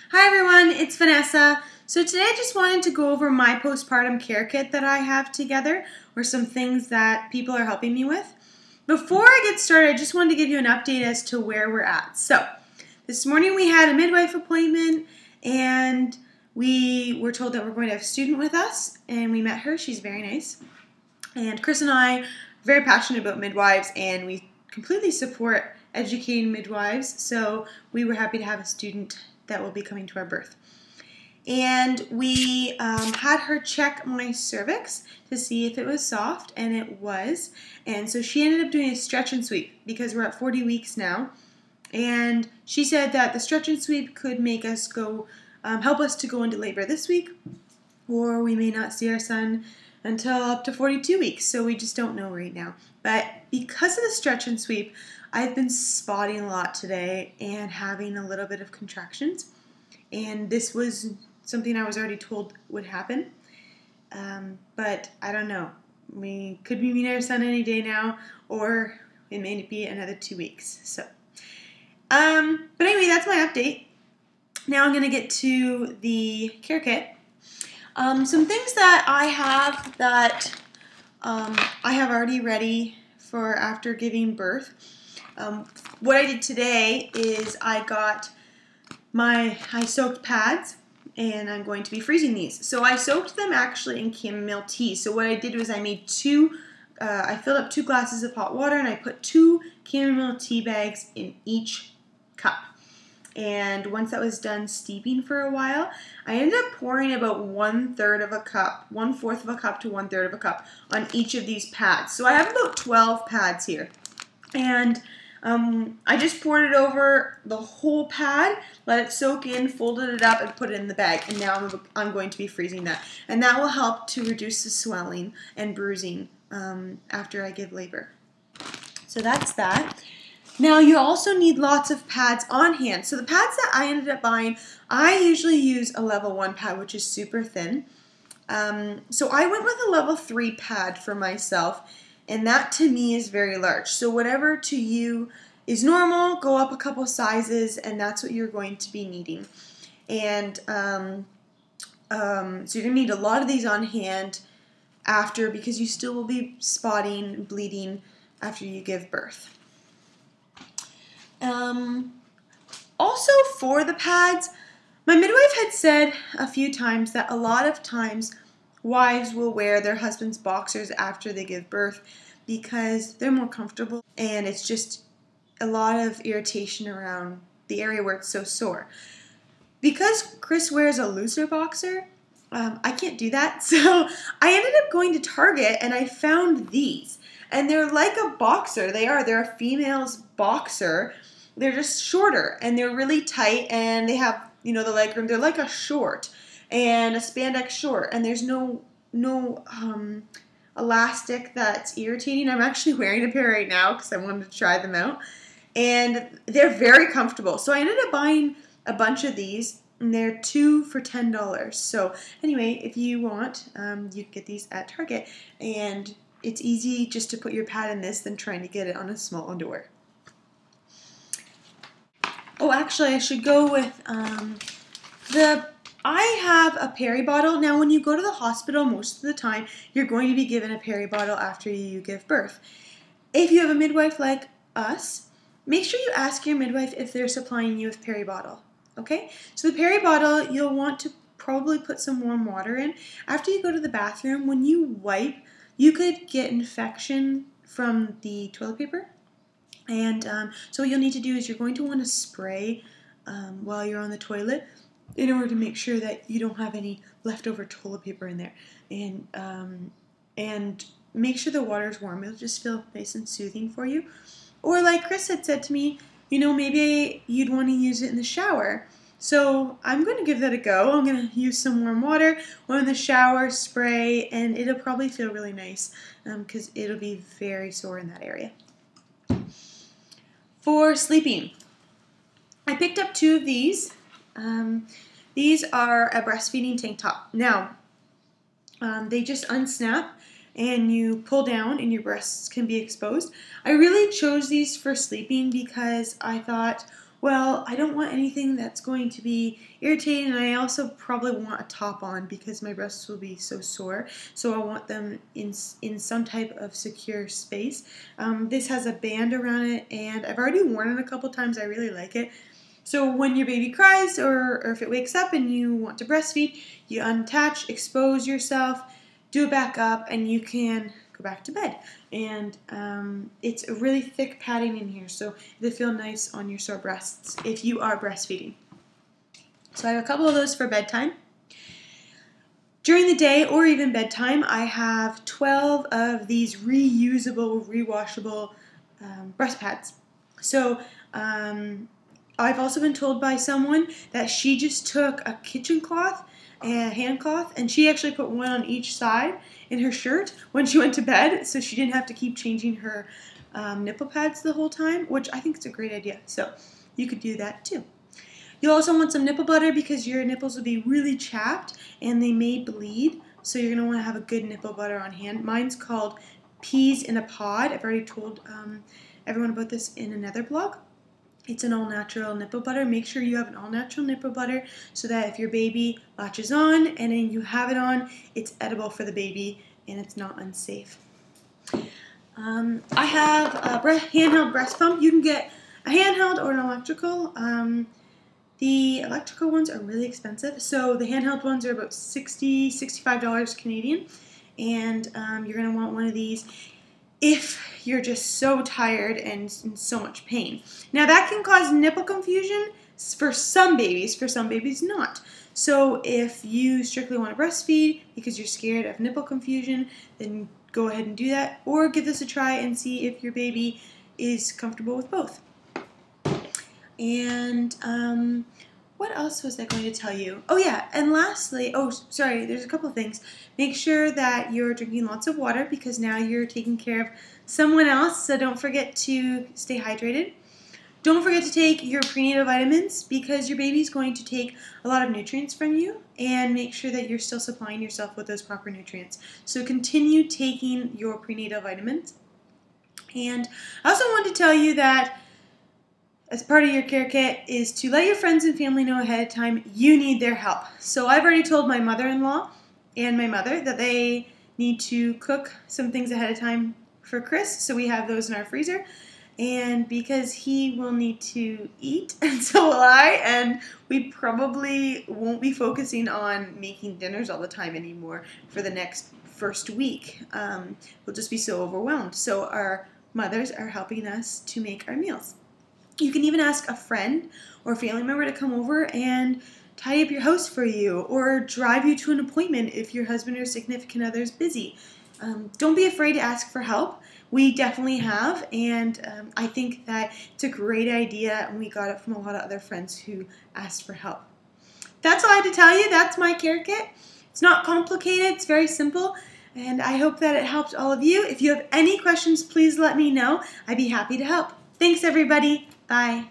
Hi everyone, it's Vanessa. So today I just wanted to go over my postpartum care kit that I have together, or some things that people are helping me with. Before I get started, I just wanted to give you an update as to where we're at. So this morning we had a midwife appointment and we were told that we're going to have a student with us, and we met her. She's very nice. And Chris and I are very passionate about midwives, and we completely support educating midwives, so we were happy to have a student that will be coming to our birth. And we had her check my cervix to see if it was soft, and it was. And so she ended up doing a stretch and sweep because we're at 40 weeks now. And she said that the stretch and sweep could make us go, help us to go into labor this week, or we may not see our son until up to 42 weeks. So we just don't know right now. But because of the stretch and sweep, I've been spotting a lot today and having a little bit of contractions. And this was something I was already told would happen. But I don't know. We could be meeting our son any day now, or it may be another 2 weeks. So, but anyway, that's my update. Now I'm going to get to the care kit. Some things that I have that I have already ready for after giving birth. What I did today is I soaked pads, and I'm going to be freezing these. So I soaked them actually in chamomile tea. So what I did was I made I filled up 2 glasses of hot water, and I put 2 chamomile tea bags in each cup. And once that was done steeping for a while, I ended up pouring about 1/3 of a cup, 1/4 of a cup to 1/3 of a cup on each of these pads. So I have about 12 pads here. And I just poured it over the whole pad, let it soak in, folded it up, and put it in the bag. And now I'm going to be freezing that. And that will help to reduce the swelling and bruising after I give labor. So that's that. Now you also need lots of pads on hand. So the pads that I ended up buying, I usually use a level 1 pad, which is super thin. So I went with a level 3 pad for myself, and that to me is very large. So whatever to you is normal, go up a couple sizes, and that's what you're going to be needing. And so you're going to need a lot of these on hand after, because you still will be spotting and bleeding after you give birth. Also for the pads, my midwife had said a few times that a lot of times wives will wear their husband's boxers after they give birth because they're more comfortable, and it's just a lot of irritation around the area where it's so sore. Because Chris wears a looser boxer, I can't do that, so I ended up going to Target and I found these. And they're like a boxer. They're a female's boxer. They're just shorter, and they're really tight, and they have, the leg room. They're like a short, and a spandex short, and there's no elastic that's irritating. I'm actually wearing a pair right now because I wanted to try them out, and they're very comfortable. So I ended up buying a bunch of these, and they're 2 for $10. So anyway, if you want, you can get these at Target, and it's easy just to put your pad in this than trying to get it on a small underwear. Oh, actually, I should go with I have a peri bottle. Now, when you go to the hospital, most of the time, you're going to be given a peri bottle after you give birth. If you have a midwife like us, make sure you ask your midwife if they're supplying you with peri bottle. Okay? So the peri bottle, you'll want to probably put some warm water in. After you go to the bathroom, when you wipe, you could get infection from the toilet paper. And so what you'll need to do is you're going to want to spray while you're on the toilet in order to make sure that you don't have any leftover toilet paper in there. And make sure the water is warm. It'll just feel nice and soothing for you. Or like Chris had said to me, maybe you'd want to use it in the shower. So I'm going to give that a go. I'm going to use some warm water, go in the shower, spray, and it'll probably feel really nice because it'll be very sore in that area. For sleeping, I picked up 2 of these. These are a breastfeeding tank top. Now, they just unsnap and you pull down and your breasts can be exposed. I really chose these for sleeping because I thought Well, I don't want anything that's going to be irritating, and I also probably want a top on because my breasts will be so sore. So I want them in some type of secure space. This has a band around it, and I've already worn it a couple times. I really like it. So when your baby cries or if it wakes up and you want to breastfeed, you unattach, expose yourself, do it back up, and you can go back to bed. And it's a really thick padding in here, so it'll feel nice on your sore breasts if you are breastfeeding. So I have a couple of those for bedtime. During the day or even bedtime, I have 12 of these reusable, rewashable breast pads. So I've also been told by someone that she just took a kitchen cloth, a hand cloth, and she actually put one on each side in her shirt when she went to bed, so she didn't have to keep changing her nipple pads the whole time, which I think is a great idea. So you could do that too. You'll also want some nipple butter because your nipples will be really chapped and they may bleed, so you're going to want to have a good nipple butter on hand. Mine's called Peas in a Pod. I've already told everyone about this in another blog. It's an all-natural nipple butter. Make sure you have an all-natural nipple butter so that if your baby latches on and then you have it on, it's edible for the baby and it's not unsafe. I have a handheld breast pump. You can get a handheld or an electrical. The electrical ones are really expensive, so the handheld ones are about $60, $65 Canadian, and you're going to want one of these if you're just so tired and in so much pain. Now that can cause nipple confusion for some babies not. So if you strictly want to breastfeed because you're scared of nipple confusion, then go ahead and do that, or give this a try and see if your baby is comfortable with both. And what else was I going to tell you? Oh yeah, and lastly, there's a couple of things. Make sure that you're drinking lots of water because now you're taking care of someone else, so don't forget to stay hydrated. Don't forget to take your prenatal vitamins because your baby's going to take a lot of nutrients from you, and make sure that you're still supplying yourself with those proper nutrients. So continue taking your prenatal vitamins. And I also want to tell you that as part of your care kit is to let your friends and family know ahead of time you need their help. So I've already told my mother-in-law and my mother that they need to cook some things ahead of time for Chris, so we have those in our freezer. And because he will need to eat, and so will I, and we probably won't be focusing on making dinners all the time anymore for the first week. We'll just be so overwhelmed. So our mothers are helping us to make our meals. You can even ask a friend or family member to come over and tidy up your house for you, or drive you to an appointment if your husband or significant other is busy. Don't be afraid to ask for help. We definitely have, and I think that it's a great idea, and we got it from a lot of other friends who asked for help. That's all I had to tell you. That's my care kit. It's not complicated. It's very simple, and I hope that it helped all of you. If you have any questions, please let me know. I'd be happy to help. Thanks, everybody. Bye.